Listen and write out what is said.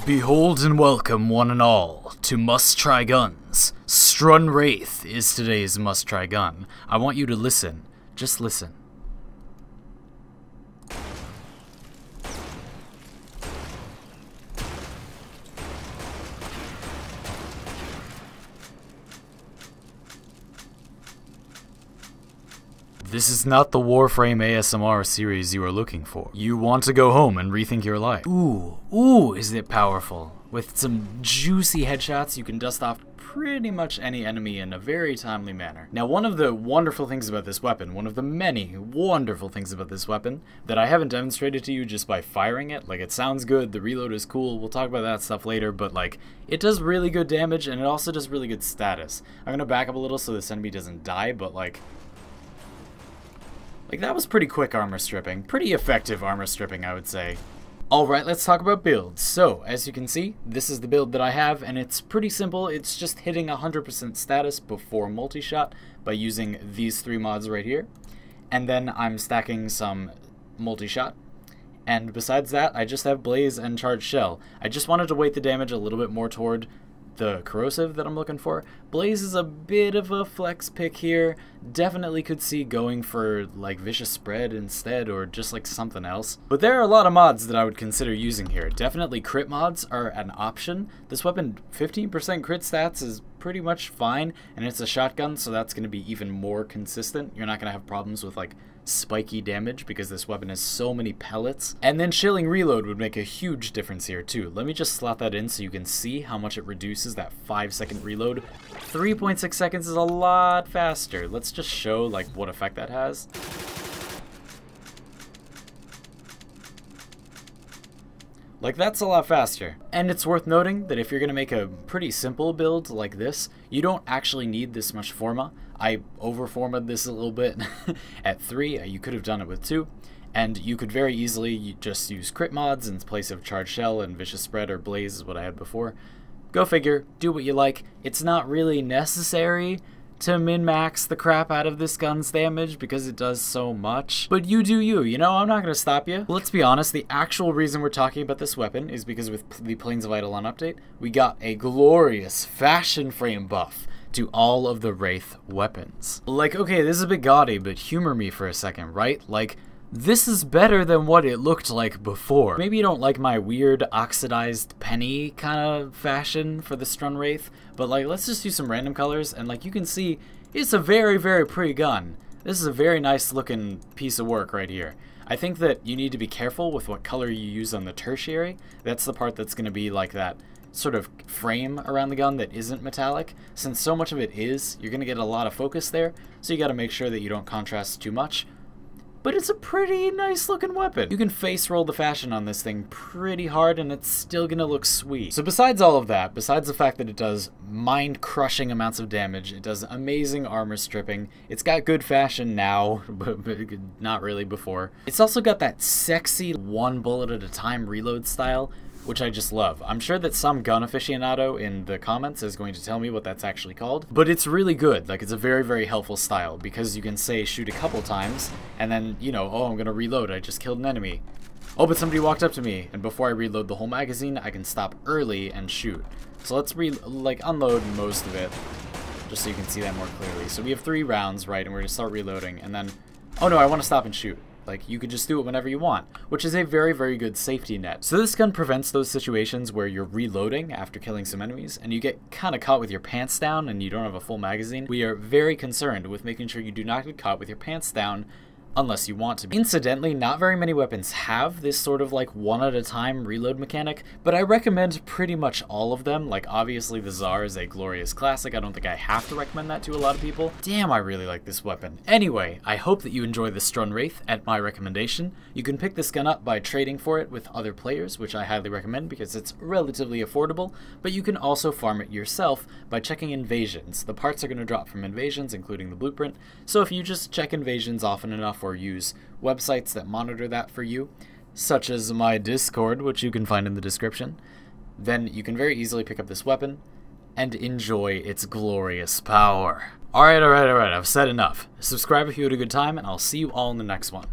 Behold and welcome one and all to Must Try Guns. Strun Wraith is today's must try gun. I want you to listen. Just listen. This is not the Warframe ASMR series you are looking for. You want to go home and rethink your life. Ooh, is it powerful. With some juicy headshots, you can dust off pretty much any enemy in a very timely manner. Now, one of the wonderful things about this weapon, one of the many wonderful things about this weapon that I haven't demonstrated to you just by firing it, like it sounds good, the reload is cool, we'll talk about that stuff later, but like, it does really good damage and it also does really good status. I'm gonna back up a little so this enemy doesn't die, but like that was pretty quick armor stripping. Pretty effective armor stripping, I would say. Alright, let's talk about builds. So, as you can see, this is the build that I have, and it's pretty simple. It's just hitting 100% status before multi-shot by using these three mods right here. And then I'm stacking some multi-shot. And besides that, I just have Blaze and Charged Shell. I just wanted to weight the damage a little bit more toward the corrosive that I'm looking for. Blaze is a bit of a flex pick here. Definitely could see going for like Vicious Spread instead, or just like something else. But there are a lot of mods that I would consider using here. Definitely crit mods are an option. This weapon, 15% crit stats is pretty much fine, and it's a shotgun, so that's going to be even more consistent. You're not going to have problems with like spiky damage because this weapon has so many pellets. And then shilling reload would make a huge difference here too. Let me just slot that in so you can see how much it reduces that 5-second reload. 3.6 seconds is a lot faster. Let's just show like what effect that has. Like, that's a lot faster. And it's worth noting that if you're going to make a pretty simple build like this, you don't actually need this much forma. I over-formaed this a little bit at 3. You could have done it with 2. And you could very easily just use crit mods in place of Charged Shell and Vicious Spread or Blaze is what I had before. Go figure. Do what you like. It's not really necessary to min-max the crap out of this gun's damage because it does so much. But you do you know, I'm not going to stop you. Let's be honest, the actual reason we're talking about this weapon is because with the Plains of Eidolon update, we got a glorious fashion frame buff to all of the Wraith weapons. Like, okay, this is a bit gaudy, but humor me for a second, right? Like, this is better than what it looked like before. Maybe you don't like my weird oxidized penny kind of fashion for the Strun Wraith, but like, let's just use some random colors, and like you can see, it's a very, very pretty gun. This is a very nice looking piece of work right here. I think that you need to be careful with what color you use on the tertiary. That's the part that's going to be like that sort of frame around the gun that isn't metallic. Since so much of it is, you're going to get a lot of focus there, so you got to make sure that you don't contrast too much. But it's a pretty nice looking weapon. You can face roll the fashion on this thing pretty hard and it's still gonna look sweet. So besides all of that, besides the fact that it does mind-crushing amounts of damage, it does amazing armor stripping, it's got good fashion now, but not really before. It's also got that sexy one bullet at a time reload style, which I just love. I'm sure that some gun aficionado in the comments is going to tell me what that's actually called, but it's really good. Like, it's a very, very helpful style because you can say shoot a couple times and then, you know, oh, I'm gonna reload, I just killed an enemy. Oh, but somebody walked up to me, and before I reload the whole magazine, I can stop early and shoot. So let's unload most of it, just so you can see that more clearly. So we have 3 rounds, right, and we're gonna start reloading, and then, oh no, I wanna stop and shoot. Like, you could just do it whenever you want, which is a very, very good safety net. So this gun prevents those situations where you're reloading after killing some enemies, and you get kind of caught with your pants down and you don't have a full magazine. We are very concerned with making sure you do not get caught with your pants down unless you want to be. Incidentally, not very many weapons have this sort of like one at a time reload mechanic, but I recommend pretty much all of them. Like, obviously the Tsar is a glorious classic. I don't think I have to recommend that to a lot of people. Damn, I really like this weapon. Anyway, I hope that you enjoy the Strun Wraith at my recommendation. You can pick this gun up by trading for it with other players, which I highly recommend because it's relatively affordable, but you can also farm it yourself by checking invasions. The parts are going to drop from invasions, including the blueprint, so if you just check invasions often enough or use websites that monitor that for you, such as my Discord, which you can find in the description, then you can very easily pick up this weapon and enjoy its glorious power. Alright, I've said enough. Subscribe if you had a good time, and I'll see you all in the next one.